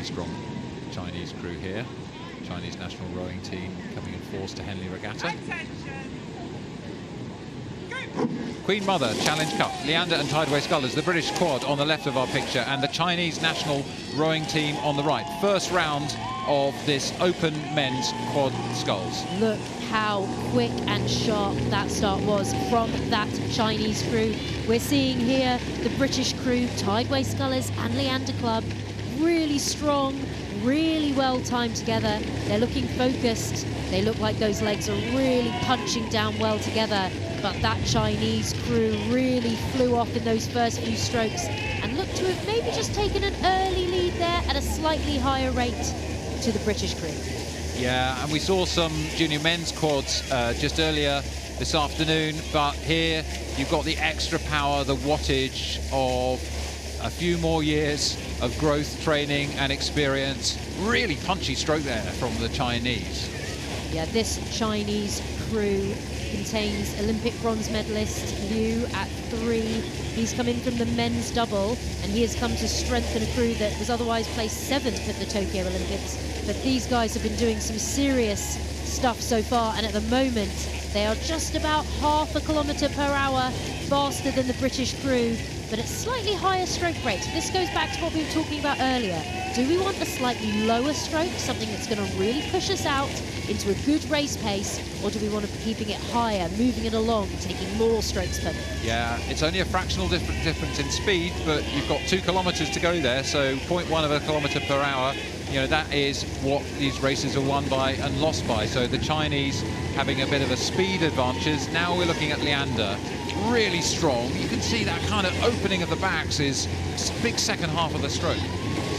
strong Chinese crew here. Chinese national rowing team coming in force to Henley Regatta. Queen Mother Challenge Cup, Leander and Tideway Scullers, the British quad on the left of our picture, and the Chinese national rowing team on the right. First round of this open men's quad sculls. Look how quick and sharp that start was from that Chinese crew. We're seeing here the British crew, Tideway Scullers and Leander Club, really strong, really well timed together. They're looking focused. They look like those legs are really punching down well together. But that Chinese crew really flew off in those first few strokes and looked to have maybe just taken an early lead there at a slightly higher rate to the British crew. Yeah, and we saw some junior men's quads just earlier this afternoon, but here you've got the extra power, the wattage of a few more years of growth, training and experience. Really punchy stroke there from the Chinese. Yeah, this Chinese crew contains Olympic bronze medalist Liu at 3. He's come in from the men's double, and he has come to strengthen a crew that was otherwise placed 7th at the Tokyo Olympics. But these guys have been doing some serious stuff so far, and at the moment they are just about half a kilometre per hour faster than the British crew, but at slightly higher stroke rates. This goes back to what we were talking about earlier. Do we want a slightly lower stroke, something that's going to really push us out into a good race pace, or do we want to be keeping it higher, moving it along, taking more strokes per minute? Yeah, it's only a fractional difference in speed, but you've got 2 kilometres to go there, so 0.1 of a kilometre per hour. You know, that is what these races are won by and lost by. So the Chinese having a bit of a speed advantage. Now we're looking at Leander, really strong. You can see that kind of opening of the backs is big second half of the stroke.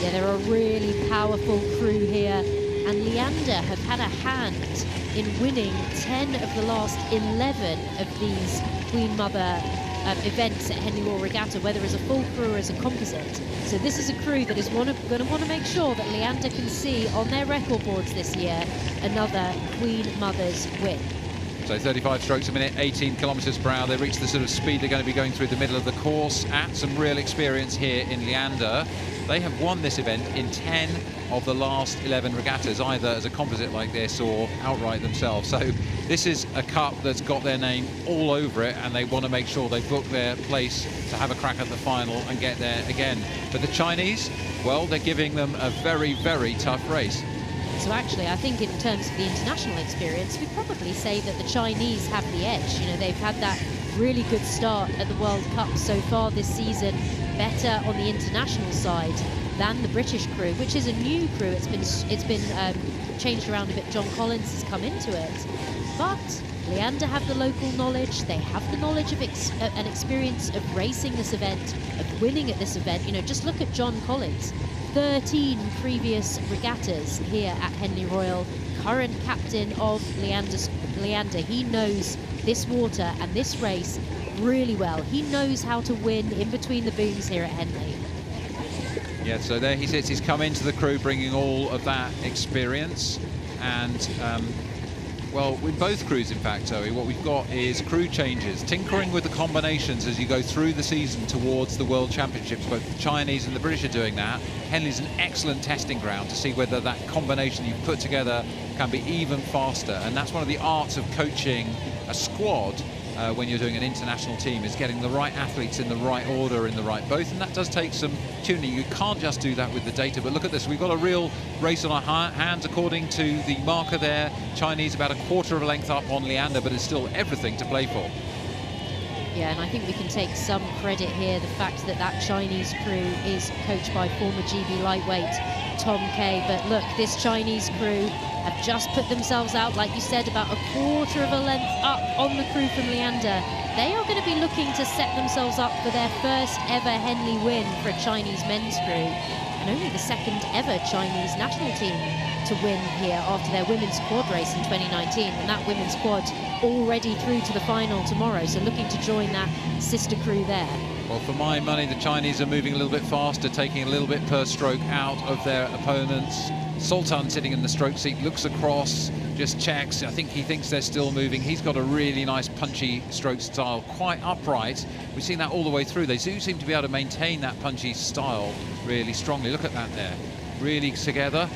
Yeah, they're a really powerful crew here, and Leander have had a hand in winning 10 of the last 11 of these Queen Mother events at Henley Royal Regatta, whether as a full crew or as a composite. So this is a crew that is going to want to make sure that Leander can see on their record boards this year another Queen Mother's win. So 35 strokes a minute, 18 kilometres per hour. They reach the sort of speed they're going to be going through the middle of the course at. Some real experience here in Leander. They have won this event in 10 of the last 11 regattas, either as a composite like this or outright themselves. So this is a cup that's got their name all over it, and they want to make sure they book their place to have a crack at the final and get there again. But the Chinese, well, they're giving them a very, very tough race. So actually, I think in terms of the international experience, we'd probably say that the Chinese have the edge. You know, they've had that really good start at the World Cup so far this season, better on the international side than the British crew, which is a new crew. It's been changed around a bit. John Collins has come into it, but Leander have the local knowledge. They have the knowledge of and experience of racing this event, of winning at this event. You know, just look at John Collins. 13 previous regattas here at Henley Royal, current captain of Leander. He knows this water and this race really well. He knows how to win in between the booms here at Henley. Yeah, so there he sits. He's come into the crew bringing all of that experience. And, well, with both crews, in fact, Zoe, what we've got is crew changes, tinkering with the combinations as you go through the season towards the World Championships. Both the Chinese and the British are doing that. Henley's an excellent testing ground to see whether that combination you've put together can be even faster. And that's one of the arts of coaching a squad when you're doing an international team, is getting the right athletes in the right order, in the right boat, and that does take some tuning. You can't just do that with the data. But look at this, we've got a real race on our hands according to the marker there. Chinese about a quarter of a length up on Leander, but it's still everything to play for. Yeah, and I think we can take some credit here, the fact that that Chinese crew is coached by former GB lightweight Tom Kay. But look, this Chinese crew have just put themselves out, like you said, about a quarter of a length up on the crew from Leander. They are going to be looking to set themselves up for their first ever Henley win for a Chinese men's crew, and only the second ever Chinese national team to win here after their women's quad race in 2019, and that women's quad already through to the final tomorrow, so looking to join that sister crew there. Well, for my money, the Chinese are moving a little bit faster, taking a little bit per stroke out of their opponents. Sultan sitting in the stroke seat looks across, just checks. I think he thinks they're still moving. He's got a really nice punchy stroke style, quite upright. We've seen that all the way through. They do seem to be able to maintain that punchy style really strongly. Look at that there. really together,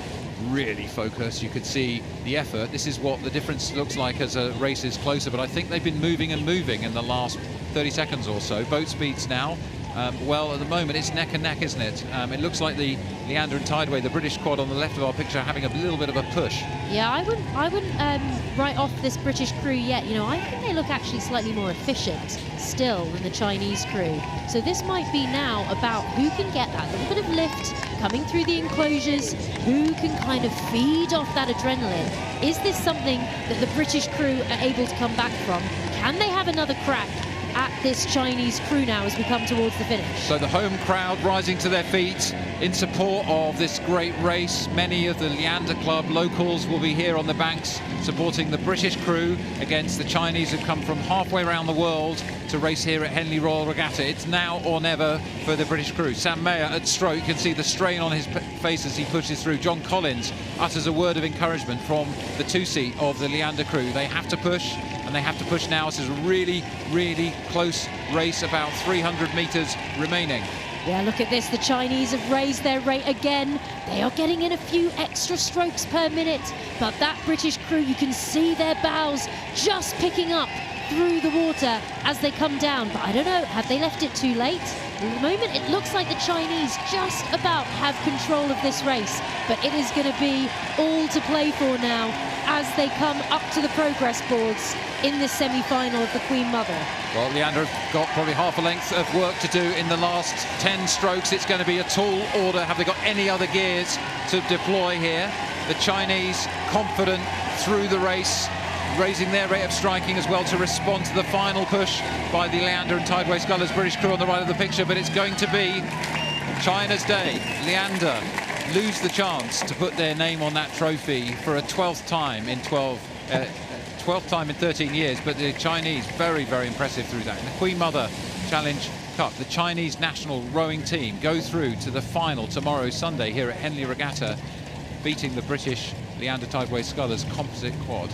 really focused. You could see the effort. This is what the difference looks like as a race is closer, but I think they've been moving and moving in the last 30 seconds or so. Boat speeds now. Well, at the moment, it's neck and neck, isn't it? It looks like the Leander and Tideway, the British quad on the left of our picture, having a little bit of a push. Yeah, I wouldn't write off this British crew yet. You know, I think they look actually slightly more efficient still than the Chinese crew. So this might be now about who can get that little bit of lift coming through the enclosures, who can kind of feed off that adrenaline. Is this something that the British crew are able to come back from? Can they have another crack at this Chinese crew now as we come towards the finish? So the home crowd rising to their feet in support of this great race. Many of the Leander Club locals will be here on the banks supporting the British crew against the Chinese who've come from halfway around the world to race here at Henley Royal Regatta. It's now or never for the British crew. Sam Mayer at stroke, you can see the strain on his face as he pushes through. John Collins utters a word of encouragement from the two-seat of the Leander crew. They have to push, and they have to push now. This is a really, really close race, about 300 metres remaining. Yeah, look at this. The Chinese have raised their rate again. They are getting in a few extra strokes per minute, but that British crew, you can see their bows just picking up through the water as they come down. But I don't know, have they left it too late? At the moment, it looks like the Chinese just about have control of this race, but it is going to be all to play for now as they come up to the progress boards in this semi-final of the Queen Mother. Well, Leander have got probably half a length of work to do in the last 10 strokes. It's going to be a tall order. Have they got any other gears to deploy here? The Chinese confident through the race, raising their rate of striking as well to respond to the final push by the Leander and Tideway Scullers British crew on the right of the picture. But it's going to be China's day. Leander lose the chance to put their name on that trophy for a 12th time in 12th time in 13 years, but the Chinese very, very impressive through that. In the Queen Mother Challenge Cup, the Chinese national rowing team go through to the final tomorrow, Sunday, here at Henley Regatta, beating the British Leander Tideway Scullers composite quad.